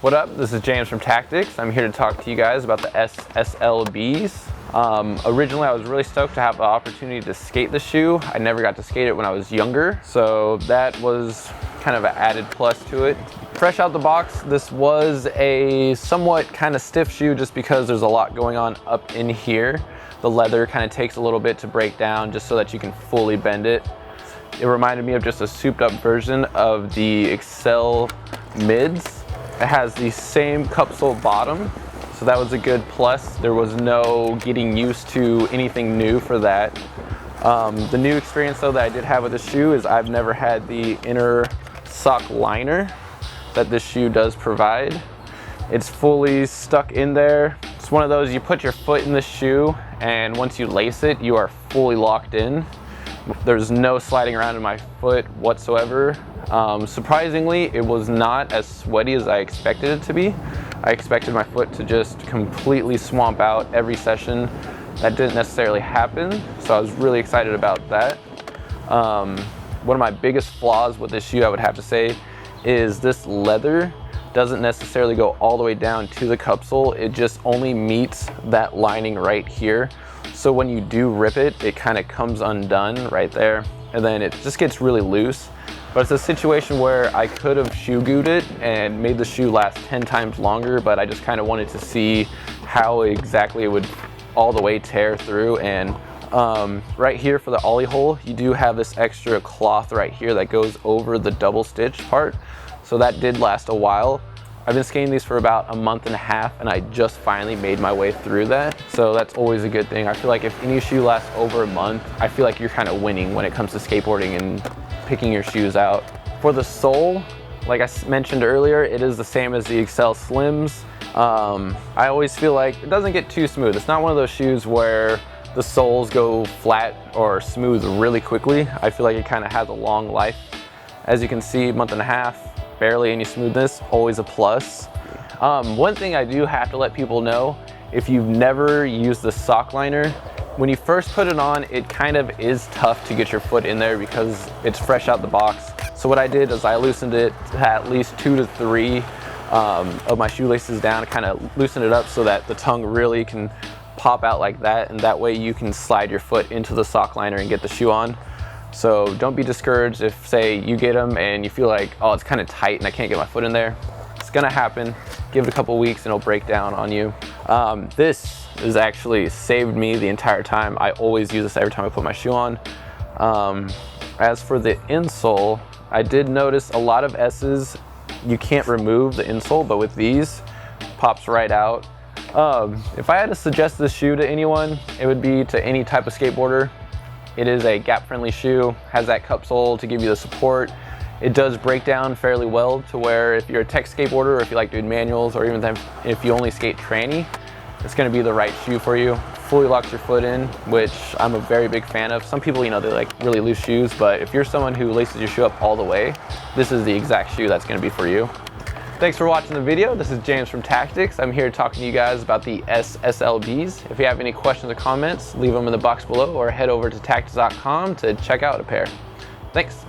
What up? This is James from Tactics. I'm here to talk to you guys about the SLBs. Originally, I was really stoked to have the opportunity to skate the shoe. I never got to skate it when I was younger, so that was kind of an added plus to it. Fresh out the box, this was a somewhat kind of stiff shoe just because there's a lot going on up in here. The leather kind of takes a little bit to break down just so that you can fully bend it. It reminded me of just a souped up version of the Insole mids. It has the same cupsole bottom, so that was a good plus. There was no getting used to anything new for that. The new experience though that I did have with the shoe is I've never had the inner sock liner that this shoe does provide. It's fully stuck in there. It's one of those, you put your foot in the shoe and once you lace it, you are fully locked in. There's no sliding around in my foot whatsoever. Surprisingly, it was not as sweaty as I expected it to be. I expected my foot to just completely swamp out every session. That didn't necessarily happen, so I was really excited about that. One of my biggest flaws with this shoe, I would have to say, is this leather doesn't necessarily go all the way down to the cupsole. It just only meets that lining right here. So when you do rip it, it kind of comes undone right there, and then it just gets really loose. But it's a situation where I could have shoe glued it and made the shoe last 10 times longer, but I just kind of wanted to see how exactly it would all the way tear through. And right here for the ollie hole, you do have this extra cloth right here that goes over the double stitch part. So that did last a while. I've been skating these for about a month and a half and I just finally made my way through that. So that's always a good thing. I feel like if any shoe lasts over a month, I feel like you're kind of winning when it comes to skateboarding and picking your shoes out. For the sole, like I mentioned earlier, it is the same as the Insole Slims. I always feel like it doesn't get too smooth. It's not one of those shoes where the soles go flat or smooth really quickly. I feel like it kind of has a long life. As you can see, month and a half, barely any smoothness, always a plus. One thing I do have to let people know, if you've never used the sock liner, when you first put it on, it kind of is tough to get your foot in there because it's fresh out the box. So what I did is I loosened it to at least 2 to 3 of my shoelaces down, kind of loosen it up so that the tongue really can pop out like that, and that way you can slide your foot into the sock liner and get the shoe on. So don't be discouraged if, say, you get them and you feel like, oh, it's kind of tight and I can't get my foot in there. It's gonna happen. Give it a couple weeks and it'll break down on you. This has actually saved me the entire time. I always use this every time I put my shoe on. As for the insole, I did notice a lot of S's, you can't remove the insole, but with these, pops right out. If I had to suggest this shoe to anyone, it would be to any type of skateboarder. It is a gap-friendly shoe, has that cupsole to give you the support. It does break down fairly well to where if you're a tech skateboarder or if you like doing manuals or even if you only skate tranny, it's gonna be the right shoe for you. Fully locks your foot in, which I'm a very big fan of. Some people, you know, they like really loose shoes, but if you're someone who laces your shoe up all the way, this is the exact shoe that's gonna be for you. Thanks for watching the video. This is James from Tactics. I'm here talking to you guys about the SLBs. If you have any questions or comments, leave them in the box below or head over to tactics.com to check out a pair. Thanks.